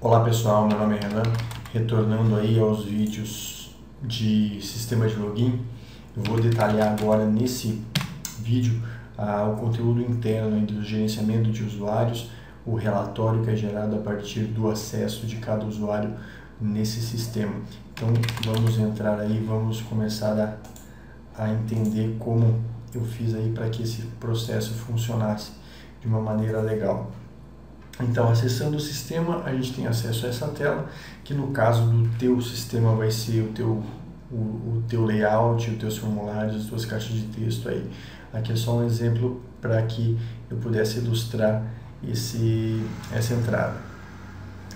Olá pessoal, meu nome é Renan, retornando aí aos vídeos de sistema de login. Eu vou detalhar agora nesse vídeo o conteúdo interno aí do gerenciamento de usuários, o relatório que é gerado a partir do acesso de cada usuário nesse sistema. Então vamos entrar aí, vamos começar a entender como eu fiz aí para que esse processo funcionasse de uma maneira legal. Então, acessando o sistema, a gente tem acesso a essa tela, que no caso do teu sistema vai ser o teu layout, os teus formulários, as tuas caixas de texto aí. Aqui é só um exemplo para que eu pudesse ilustrar essa entrada.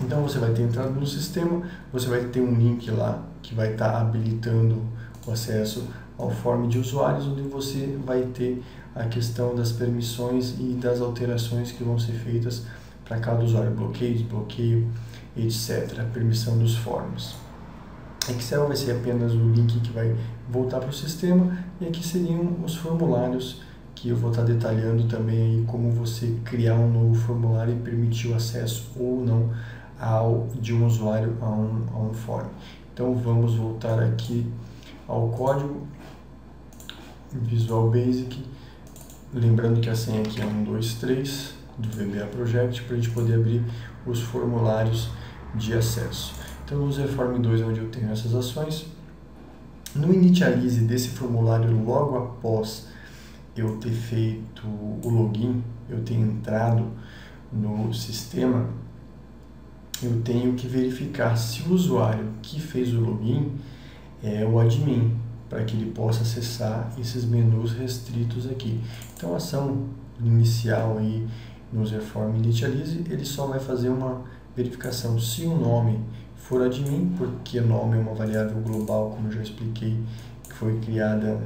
Então, você vai ter entrado no sistema, você vai ter um link lá que vai estar habilitando o acesso ao form de usuários, onde você vai ter a questão das permissões e das alterações que vão ser feitas para cada usuário, bloqueio, desbloqueio, etc. A permissão dos forms. Excel vai ser apenas o link que vai voltar para o sistema, e aqui seriam os formulários que eu vou estar detalhando também aí como você criar um novo formulário e permitir o acesso ou não de um usuário a um form. Então vamos voltar aqui ao código Visual Basic, lembrando que a senha aqui é 123 do VBA Project, para a gente poder abrir os formulários de acesso. Então, no User Form 2, onde eu tenho essas ações, no Initialize desse formulário, logo após eu ter feito o login, eu ter entrado no sistema, eu tenho que verificar se o usuário que fez o login é o admin, para que ele possa acessar esses menus restritos aqui. Então, a ação inicial aí no User Form Initialize, ele só vai fazer uma verificação se o nome for admin, porque nome é uma variável global, como eu já expliquei, que foi criada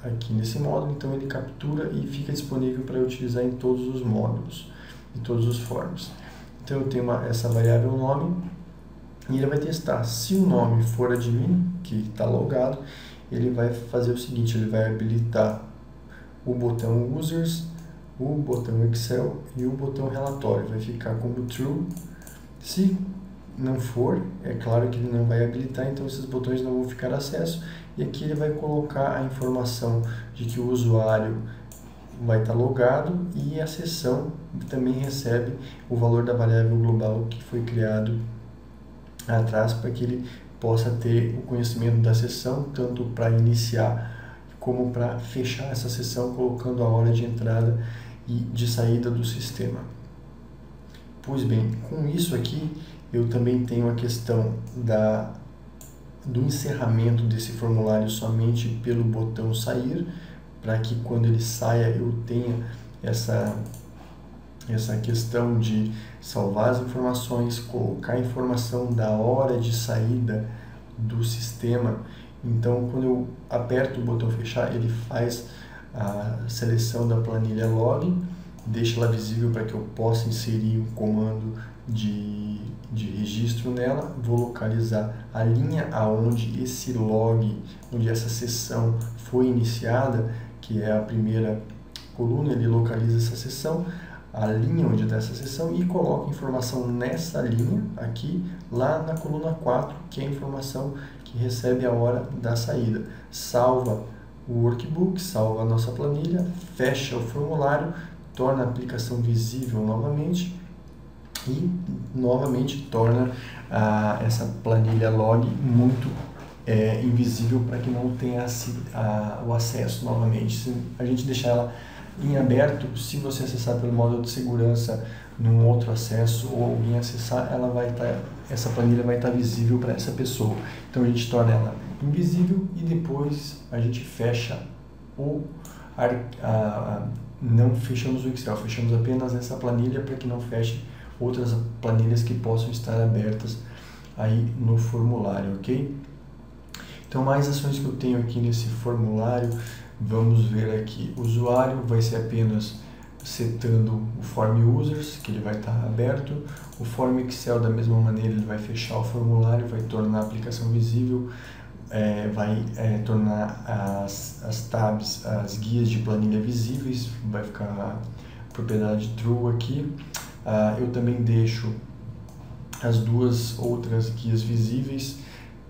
aqui nesse módulo. Então ele captura e fica disponível para utilizar em todos os módulos, em todos os forms. Então eu tenho essa variável nome, e ele vai testar se o nome for admin, que está logado. Ele vai fazer o seguinte, ele vai habilitar o botão Users, o botão Excel e o botão Relatório. Vai ficar como True. Se não for, é claro que ele não vai habilitar, então esses botões não vão ficar acesso. E aqui ele vai colocar a informação de que o usuário vai estar logado, e a sessão também recebe o valor da variável global que foi criado atrás, para que ele possa ter o conhecimento da sessão, tanto para iniciar como para fechar essa sessão, colocando a hora de entrada e de saída do sistema. Pois bem, com isso aqui eu também tenho a questão do encerramento desse formulário somente pelo botão sair, para que quando ele saia eu tenha essa questão de salvar as informações, colocar a informação da hora de saída do sistema. Então, quando eu aperto o botão fechar, ele faz a seleção da planilha login, deixa ela visível para que eu possa inserir um comando de registro nela. Vou localizar a linha aonde esse log, onde essa sessão foi iniciada, que é a primeira coluna. Ele localiza essa sessão, a linha onde está essa sessão, e coloca informação nessa linha aqui, lá na coluna 4, que é a informação que recebe a hora da saída. Salva o workbook, salva a nossa planilha, fecha o formulário, torna a aplicação visível novamente e novamente torna essa planilha log muito invisível, para que não tenha o acesso novamente. Se a gente deixar ela em aberto, se você acessar pelo módulo de segurança num outro acesso, ou alguém acessar, essa planilha vai estar visível para essa pessoa. Então a gente torna ela invisível e depois a gente fecha não fechamos o Excel, fechamos apenas essa planilha, para que não feche outras planilhas que possam estar abertas aí no formulário, ok? Então, mais ações que eu tenho aqui nesse formulário, vamos ver aqui. O usuário vai ser apenas setando o form users, que ele vai estar aberto. O form Excel, da mesma maneira, ele vai fechar o formulário, vai tornar a aplicação visível, vai tornar as tabs, as guias de planilha visíveis, vai ficar a propriedade true aqui. Eu também deixo as duas outras guias visíveis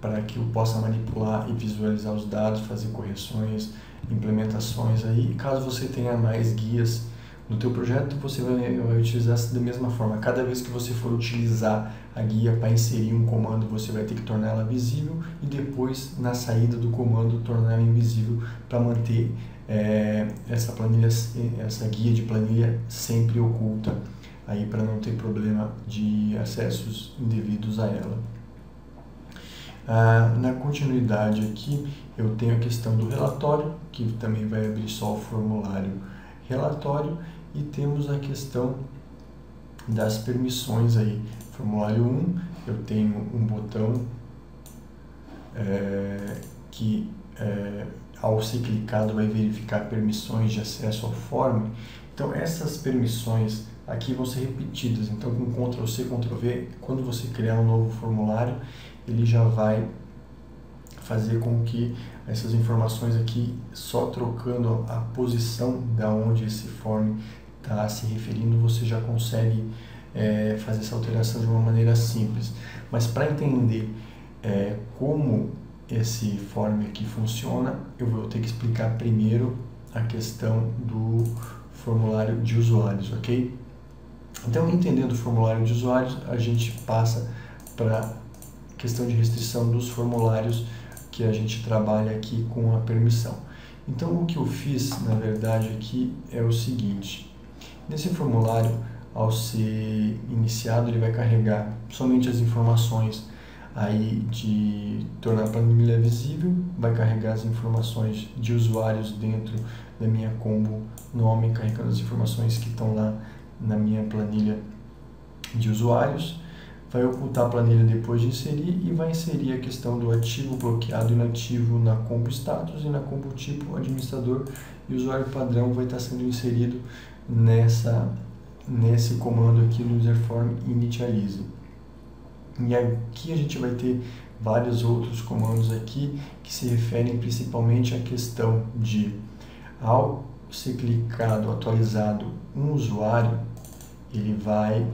para que eu possa manipular e visualizar os dados, fazer correções, implementações aí. Caso você tenha mais guias no teu projeto, você vai utilizar da mesma forma. Cada vez que você for utilizar a guia para inserir um comando, você vai ter que tornar ela visível e depois, na saída do comando, tornar ela invisível para manter essa planilha, essa guia de planilha sempre oculta, aí para não ter problema de acessos indevidos a ela. Na continuidade aqui, eu tenho a questão do relatório, que também vai abrir só o formulário relatório, e temos a questão das permissões aí. Formulário 1, eu tenho um botão que ao ser clicado vai verificar permissões de acesso ao form. Então essas permissões aqui vão ser repetidas, então com Ctrl+C, Ctrl+V, quando você criar um novo formulário, ele já vai fazer com que essas informações aqui, só trocando a posição da onde esse form está se referindo, você já consegue fazer essa alteração de uma maneira simples. Mas para entender como esse form aqui funciona, eu vou ter que explicar primeiro a questão do formulário de usuários, ok? Então, entendendo o formulário de usuários, a gente passa para a questão de restrição dos formulários que a gente trabalha aqui com a permissão. Então, o que eu fiz, na verdade, aqui é o seguinte. Nesse formulário, ao ser iniciado, ele vai carregar somente as informações aí de tornar a planilha visível, vai carregar as informações de usuários dentro da minha combo nome, carregando as informações que estão lá na minha planilha de usuários, vai ocultar a planilha depois de inserir e vai inserir a questão do ativo, bloqueado e inativo na combo status e na combo tipo administrador, e o usuário padrão vai estar sendo inserido nesse comando aqui no userform initialize. E aqui a gente vai ter vários outros comandos aqui que se referem principalmente à questão de, ao ser clicado, atualizado um usuário, ele vai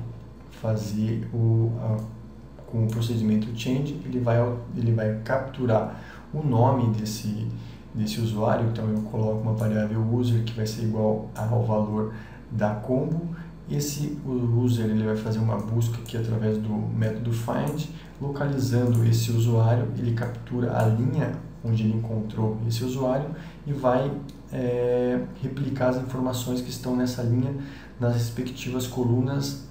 fazer com o procedimento change, ele vai capturar o nome desse usuário. Então eu coloco uma variável user que vai ser igual ao valor da combo. Esse user ele vai fazer uma busca aqui através do método find, localizando esse usuário, ele captura a linha onde ele encontrou esse usuário e vai replicar as informações que estão nessa linha nas respectivas colunas,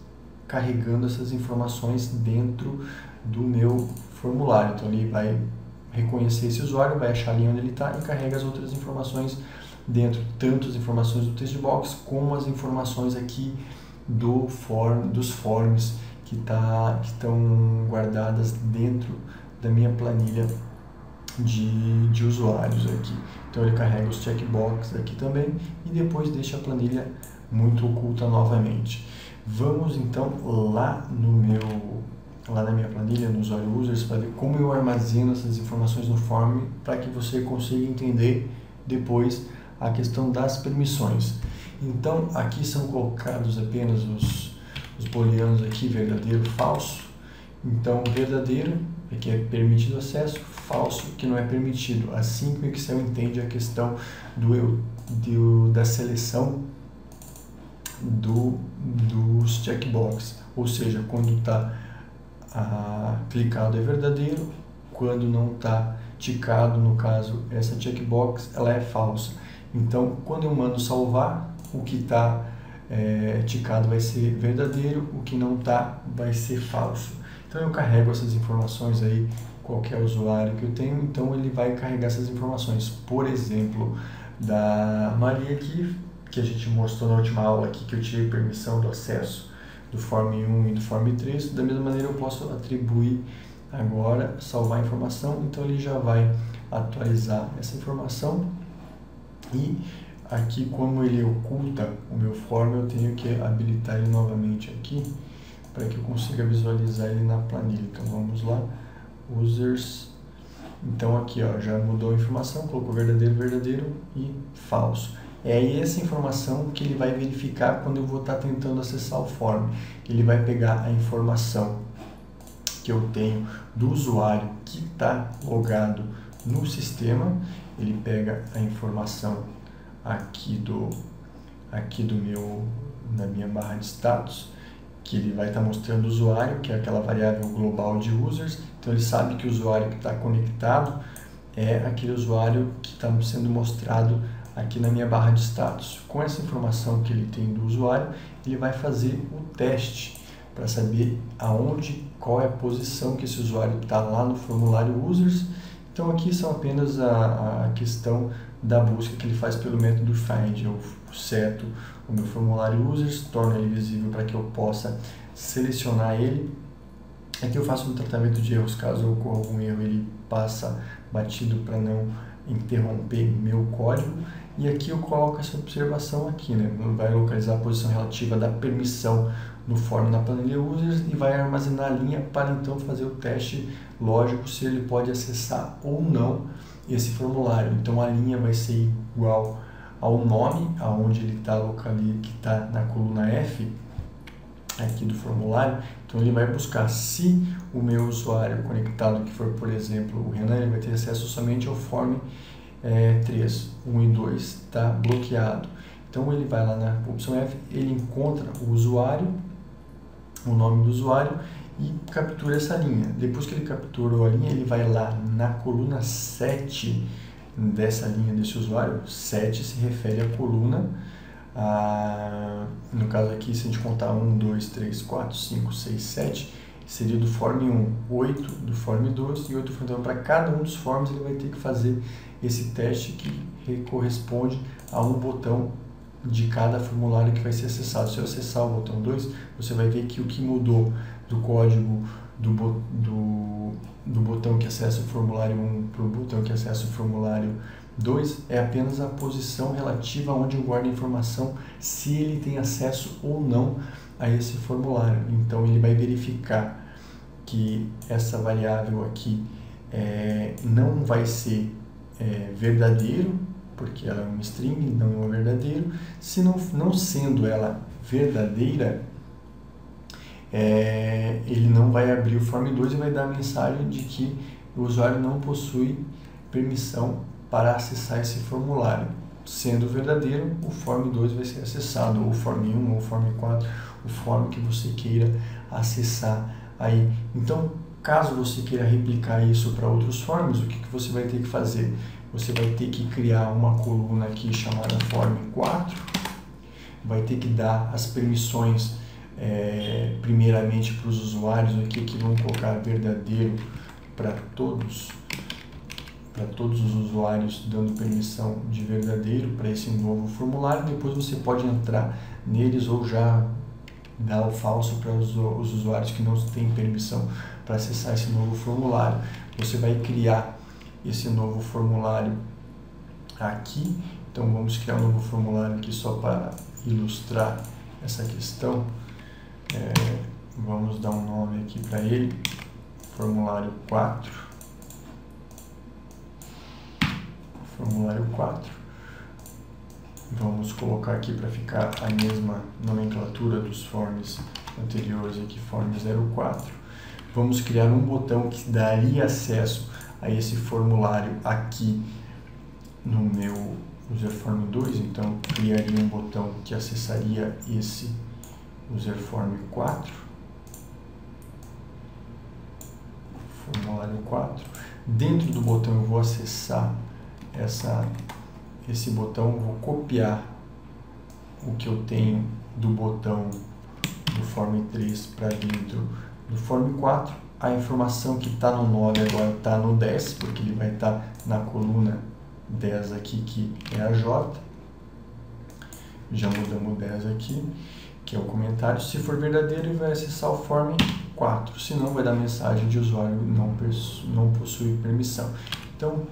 carregando essas informações dentro do meu formulário. Então ele vai reconhecer esse usuário, vai achar a linha onde ele está e carrega as outras informações dentro, tanto as informações do text box como as informações aqui dos forms que estão guardadas dentro da minha planilha de usuários aqui. Então ele carrega os checkbox aqui também e depois deixa a planilha muito oculta novamente. Vamos então lá na minha planilha, no usuário users, para ver como eu armazeno essas informações no form, para que você consiga entender depois a questão das permissões. Então aqui são colocados apenas os booleanos aqui, verdadeiro, falso. Então verdadeiro é que é permitido acesso, falso que não é permitido. Assim que o Excel entende a questão da seleção dos checkbox, ou seja, quando está clicado é verdadeiro, quando não está ticado, no caso essa checkbox, ela é falsa. Então quando eu mando salvar, o que está ticado vai ser verdadeiro, o que não está vai ser falso. Então eu carrego essas informações aí, qualquer usuário que eu tenho, então ele vai carregar essas informações. Por exemplo, da Maria aqui, que a gente mostrou na última aula aqui, que eu tirei permissão do acesso do Form 1 e do Form 3, da mesma maneira eu posso atribuir agora, salvar a informação, então ele já vai atualizar essa informação. E aqui, como ele oculta o meu form, eu tenho que habilitar ele novamente aqui, para que eu consiga visualizar ele na planilha. Então vamos lá, users. Então aqui ó, já mudou a informação, colocou verdadeiro, verdadeiro e falso. É essa informação que ele vai verificar quando eu vou estar tentando acessar o form. Ele vai pegar a informação que eu tenho do usuário que está logado no sistema. Ele pega a informação aqui na minha barra de status, que ele vai estar mostrando o usuário, que é aquela variável global de users. Então ele sabe que o usuário que está conectado é aquele usuário que está sendo mostrado aqui na minha barra de status. Com essa informação que ele tem do usuário, ele vai fazer o teste para saber qual é a posição que esse usuário está lá no formulário users. Então aqui são apenas a questão da busca que ele faz pelo método find. Eu seto o meu formulário users, torno ele visível para que eu possa selecionar ele. Aqui eu faço um tratamento de erros, caso ocorra algum erro ele passa batido para não interromper meu código. E aqui eu coloco essa observação aqui, né? Vai localizar a posição relativa da permissão no form na planilha users e vai armazenar a linha para então fazer o teste lógico se ele pode acessar ou não esse formulário. Então a linha vai ser igual ao nome, aonde ele está localizado, que está na coluna F aqui do formulário. Então ele vai buscar se o meu usuário conectado, que for por exemplo o Renan, ele vai ter acesso somente ao form 3, 1 e 2 está bloqueado. Então ele vai lá na opção F, ele encontra o usuário, o nome do usuário e captura essa linha. Depois que ele capturou a linha, ele vai lá na coluna 7 dessa linha desse usuário. 7 se refere à coluna, no caso aqui, se a gente contar 1, 2, 3, 4, 5, 6, 7, seria do form 1, 8 do form 2 e 8 do form 2. Então, para cada um dos forms, ele vai ter que fazer esse teste que corresponde a um botão de cada formulário que vai ser acessado. Se eu acessar o botão 2, você vai ver que o que mudou do código do botão que acessa o formulário 1 para o botão que acessa o formulário 2 é apenas a posição relativa onde eu guardo a informação, se ele tem acesso ou não a esse formulário. Então ele vai verificar que essa variável aqui não vai ser verdadeiro, porque ela é um string, não é um verdadeiro. Se não sendo ela verdadeira, ele não vai abrir o form 2 e vai dar a mensagem de que o usuário não possui permissão para acessar esse formulário. Sendo verdadeiro, o form 2 vai ser acessado, ou o form 1, ou o form 4, o form que você queira acessar aí. Então, caso você queira replicar isso para outros forms, o que você vai ter que fazer? Você vai ter que criar uma coluna aqui chamada form 4, vai ter que dar as permissões primeiramente para os usuários aqui, que vão colocar verdadeiro para todos os usuários, dando permissão de verdadeiro para esse novo formulário. Depois você pode entrar neles ou já dar o falso para os usuários que não têm permissão para acessar esse novo formulário. Você vai criar esse novo formulário aqui. Então vamos criar um novo formulário aqui só para ilustrar essa questão. Vamos dar um nome aqui para ele, formulário 4. Formulário 4. Vamos colocar aqui para ficar a mesma nomenclatura dos forms anteriores aqui, form 04. Vamos criar um botão que daria acesso a esse formulário aqui no meu userform 2, então criaria um botão que acessaria esse userform 4, formulário 4. Dentro do botão eu vou acessar esse botão, vou copiar o que eu tenho do botão do form 3 para dentro do form 4. A informação que está no 9 agora está no 10, porque ele vai estar na coluna 10 aqui, que é a J. Já mudamos o 10 aqui, que é o comentário. Se for verdadeiro, ele vai acessar o form 4, senão vai dar mensagem de usuário não possui permissão. Então,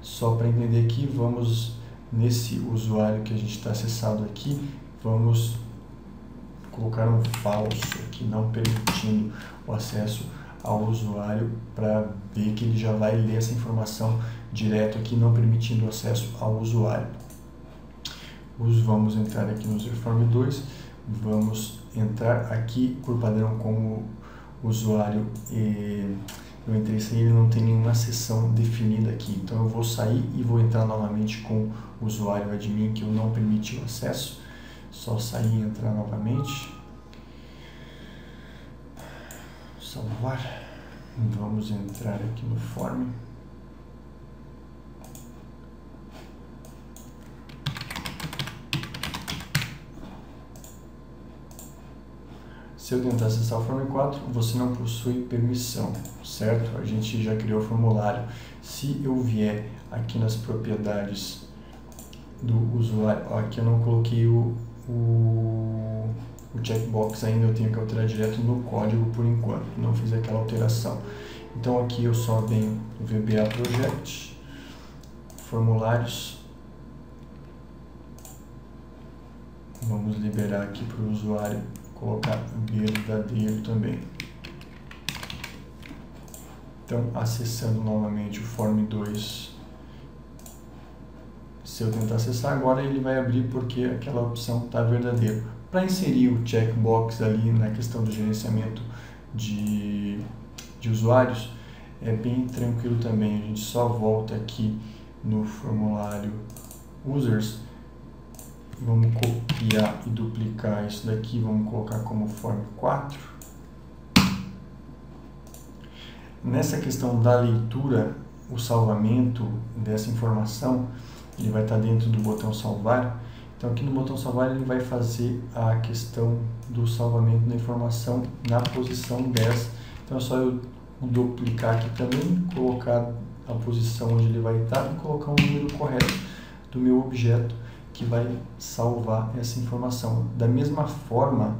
só para entender aqui, vamos nesse usuário que a gente está acessado aqui, vamos colocar um falso aqui, não permitindo o acesso ao usuário, para ver que ele já vai ler essa informação direto aqui, não permitindo o acesso ao usuário. Vamos entrar aqui no userform 2, vamos entrar aqui por padrão como usuário, eu entrei sem ele, não tem nenhuma sessão definida aqui. Então eu vou sair e vou entrar novamente com o usuário admin que eu não permiti o acesso. Só sair e entrar novamente. Salvar. Vamos entrar aqui no form. Se eu tentar acessar o Form 4, você não possui permissão, certo? A gente já criou o formulário. Se eu vier aqui nas propriedades do usuário, ó, aqui eu não coloquei o checkbox ainda, eu tenho que alterar direto no código por enquanto, não fiz aquela alteração. Então aqui eu só venho no VBA Project, formulários, vamos liberar aqui para o usuário colocar verdadeiro também. Então, acessando novamente o Form 2, se eu tentar acessar agora, ele vai abrir porque aquela opção está verdadeiro. Para inserir o checkbox ali na questão do gerenciamento de usuários, é bem tranquilo também. A gente só volta aqui no formulário Users. Vamos copiar e duplicar isso daqui, vamos colocar como Form 4. Nessa questão da leitura, o salvamento dessa informação, ele vai estar dentro do botão salvar. Então aqui no botão salvar ele vai fazer a questão do salvamento da informação na posição 10. Então é só eu duplicar aqui também, colocar a posição onde ele vai estar e colocar o número correto do meu objeto que vai salvar essa informação. Da mesma forma,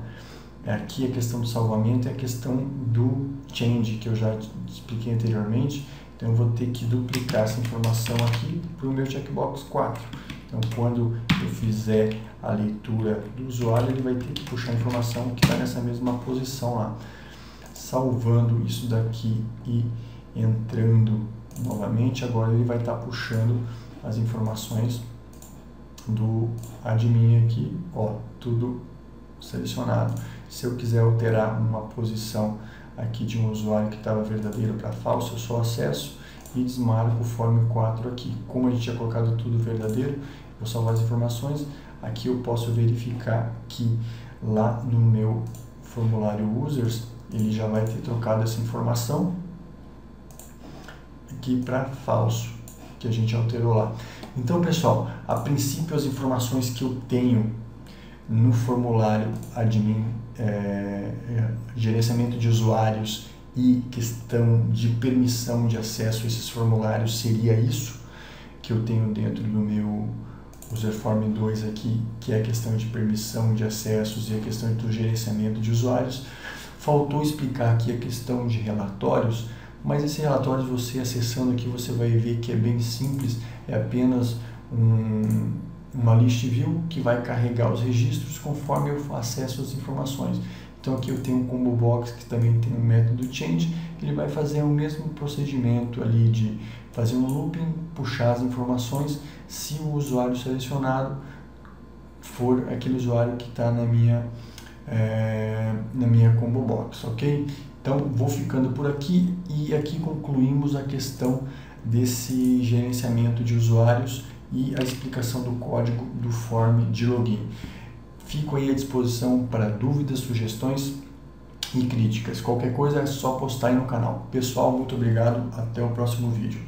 aqui a questão do salvamento é a questão do change, que eu já expliquei anteriormente. Então eu vou ter que duplicar essa informação aqui para o meu checkbox 4. Então quando eu fizer a leitura do usuário, ele vai ter que puxar a informação que está nessa mesma posição lá. Salvando isso daqui e entrando novamente, agora ele vai estar puxando as informações do admin aqui, ó, tudo selecionado. Se eu quiser alterar uma posição aqui de um usuário que estava verdadeiro para falso, eu só acesso e desmarco o Form 4 aqui. Como a gente tinha colocado tudo verdadeiro, vou salvar as informações. Aqui eu posso verificar que lá no meu formulário Users, ele já vai ter trocado essa informação aqui para falso, que a gente alterou lá. Então, pessoal, a princípio as informações que eu tenho no formulário admin, gerenciamento de usuários e questão de permissão de acesso a esses formulários, seria isso que eu tenho dentro do meu Userform 2 aqui, que é a questão de permissão de acessos e a questão do gerenciamento de usuários. Faltou explicar aqui a questão de relatórios, mas esse relatório, você acessando aqui, você vai ver que é bem simples, é apenas uma list view que vai carregar os registros conforme eu acesso as informações. Então aqui eu tenho um combo box que também tem um método change, ele vai fazer o mesmo procedimento ali de fazer um looping, puxar as informações, se o usuário selecionado for aquele usuário que está na minha combo box, ok? Então vou ficando por aqui e aqui concluímos a questão desse gerenciamento de usuários e a explicação do código do form de login. Fico aí à disposição para dúvidas, sugestões e críticas. Qualquer coisa é só postar aí no canal. Pessoal, muito obrigado. Até o próximo vídeo.